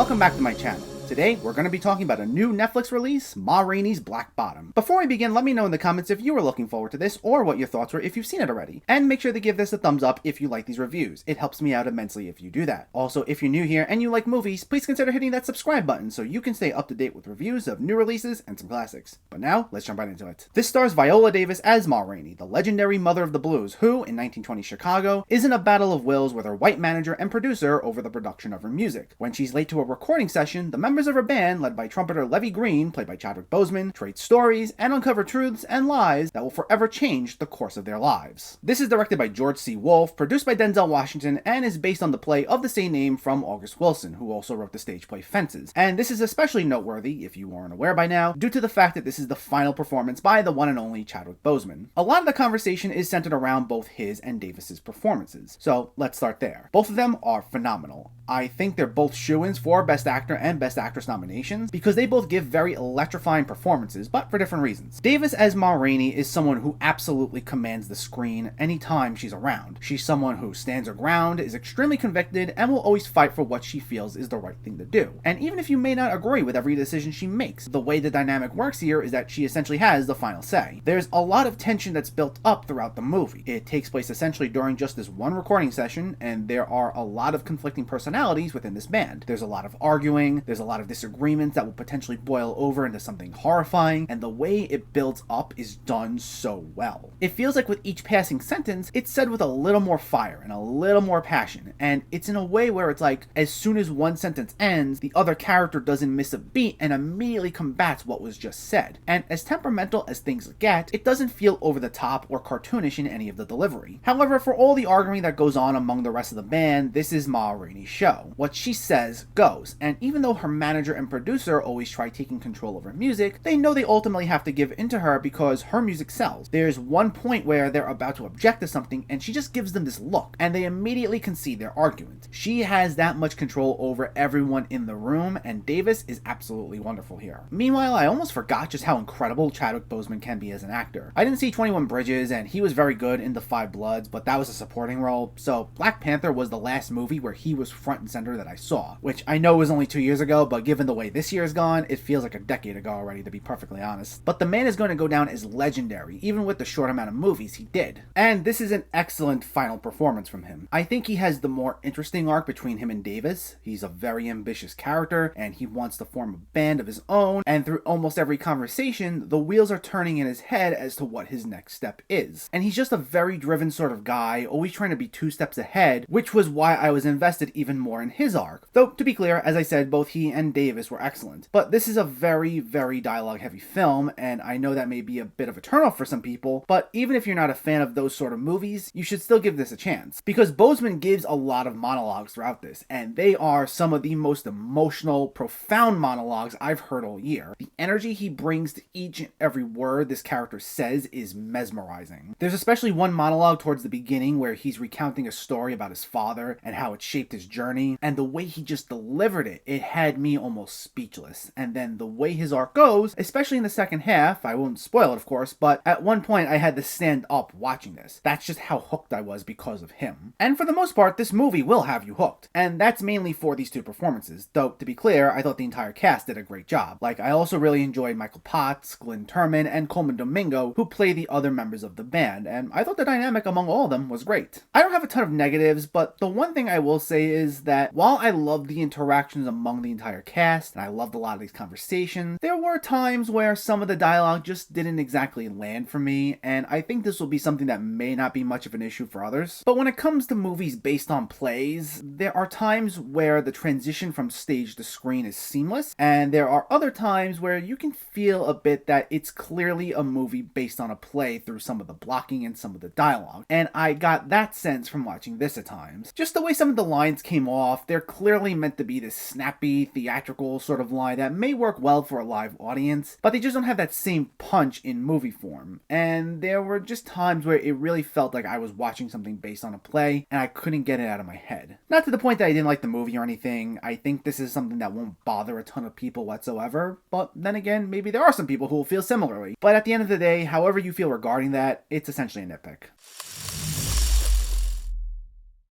Welcome back to my channel. Today, we're going to be talking about a new Netflix release, Ma Rainey's Black Bottom. Before we begin, let me know in the comments if you were looking forward to this or what your thoughts were if you've seen it already. And make sure to give this a thumbs up if you like these reviews. It helps me out immensely if you do that. Also, if you're new here and you like movies, please consider hitting that subscribe button so you can stay up to date with reviews of new releases and some classics. But now, let's jump right into it. This stars Viola Davis as Ma Rainey, the legendary mother of the blues, who, in 1920 Chicago, is in a battle of wills with her white manager and producer over the production of her music. When she's late to a recording session, the members of her band, led by trumpeter Levee Green, played by Chadwick Boseman, trade stories and uncover truths and lies that will forever change the course of their lives. This is directed by George C. Wolfe, produced by Denzel Washington, and is based on the play of the same name from August Wilson, who also wrote the stage play Fences. And this is especially noteworthy, if you weren't aware by now, due to the fact that this is the final performance by the one and only Chadwick Boseman. A lot of the conversation is centered around both his and Davis's performances, so let's start there. Both of them are phenomenal. I think they're both shoo-ins for Best Actor and Best Actress nominations because they both give very electrifying performances, but for different reasons. Davis as Ma Rainey is someone who absolutely commands the screen anytime she's around. She's someone who stands her ground, is extremely convicted, and will always fight for what she feels is the right thing to do. And even if you may not agree with every decision she makes, the way the dynamic works here is that she essentially has the final say. There's a lot of tension that's built up throughout the movie. It takes place essentially during just this one recording session, and there are a lot of conflicting personalities within this band. There's a lot of arguing, there's a lot of disagreements that will potentially boil over into something horrifying, and the way it builds up is done so well. It feels like with each passing sentence, it's said with a little more fire and a little more passion, and it's in a way where it's like, as soon as one sentence ends, the other character doesn't miss a beat and immediately combats what was just said. And as temperamental as things get, it doesn't feel over the top or cartoonish in any of the delivery. However, for all the arguing that goes on among the rest of the band, this is Ma Rainey's show. What she says goes, and even though her manager and producer always try taking control of her music, they know they ultimately have to give in to her because her music sells. There's one point where they're about to object to something and she just gives them this look, and they immediately concede their argument. She has that much control over everyone in the room, and Davis is absolutely wonderful here. Meanwhile, I almost forgot just how incredible Chadwick Boseman can be as an actor. I didn't see 21 Bridges, and he was very good in The Five Bloods, but that was a supporting role, so Black Panther was the last movie where he was front and center that I saw, which I know was only 2 years ago, but given the way this year is gone, it feels like a decade ago already, to be perfectly honest. But the man is going to go down as legendary, even with the short amount of movies he did. And this is an excellent final performance from him. I think he has the more interesting arc between him and Davis. He's a very ambitious character, and he wants to form a band of his own, and through almost every conversation, the wheels are turning in his head as to what his next step is. And he's just a very driven sort of guy, always trying to be 2 steps ahead, which was why I was invested even more in his arc. Though, to be clear, as I said, both he and Davis were excellent. But this is a very, very dialogue-heavy film, and I know that may be a bit of a turnoff for some people, but even if you're not a fan of those sort of movies, you should still give this a chance. Because Boseman gives a lot of monologues throughout this, and they are some of the most emotional, profound monologues I've heard all year. The energy he brings to each and every word this character says is mesmerizing. There's especially one monologue towards the beginning where he's recounting a story about his father and how it shaped his journey, and the way he just delivered it, it had me almost speechless. And then the way his arc goes, especially in the second half, I won't spoil it of course, but at one point I had to stand up watching this. That's just how hooked I was because of him. And for the most part, this movie will have you hooked. And that's mainly for these 2 performances, though to be clear, I thought the entire cast did a great job. Like, I also really enjoyed Michael Potts, Glenn Turman, and Coleman Domingo, who play the other members of the band, and I thought the dynamic among all of them was great. I don't have a ton of negatives, but the one thing I will say is that while I loved the interactions among the entire cast, and I loved a lot of these conversations, there were times where some of the dialogue just didn't exactly land for me, and I think this will be something that may not be much of an issue for others. But when it comes to movies based on plays, there are times where the transition from stage to screen is seamless, and there are other times where you can feel a bit that it's clearly a movie based on a play through some of the blocking and some of the dialogue, and I got that sense from watching this at times. Just the way some of the lines came off, they're clearly meant to be this snappy, theatrical sort of line that may work well for a live audience, but they just don't have that same punch in movie form. And there were just times where it really felt like I was watching something based on a play, and I couldn't get it out of my head. Not to the point that I didn't like the movie or anything. I think this is something that won't bother a ton of people whatsoever, but then again, maybe there are some people who will feel similarly. But at the end of the day, however you feel regarding that, it's essentially a nitpick.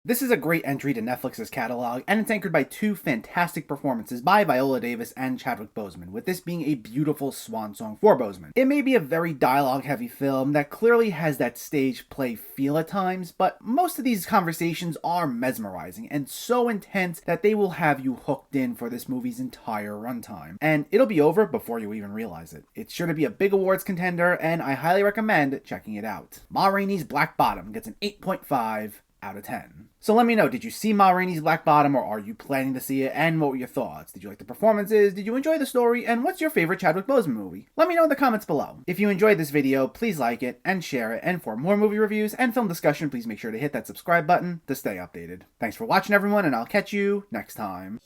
This is a great entry to Netflix's catalog, and it's anchored by two fantastic performances by Viola Davis and Chadwick Boseman, with this being a beautiful swan song for Boseman. It may be a very dialogue-heavy film that clearly has that stage play feel at times, but most of these conversations are mesmerizing and so intense that they will have you hooked in for this movie's entire runtime. And it'll be over before you even realize it. It's sure to be a big awards contender, and I highly recommend checking it out. Ma Rainey's Black Bottom gets an 8.5 out of 10. So let me know, did you see Ma Rainey's Black Bottom, or are you planning to see it, and what were your thoughts? Did you like the performances? Did you enjoy the story? And what's your favorite Chadwick Boseman movie? Let me know in the comments below. If you enjoyed this video, please like it and share it, and for more movie reviews and film discussion, please make sure to hit that subscribe button to stay updated. Thanks for watching, everyone, and I'll catch you next time.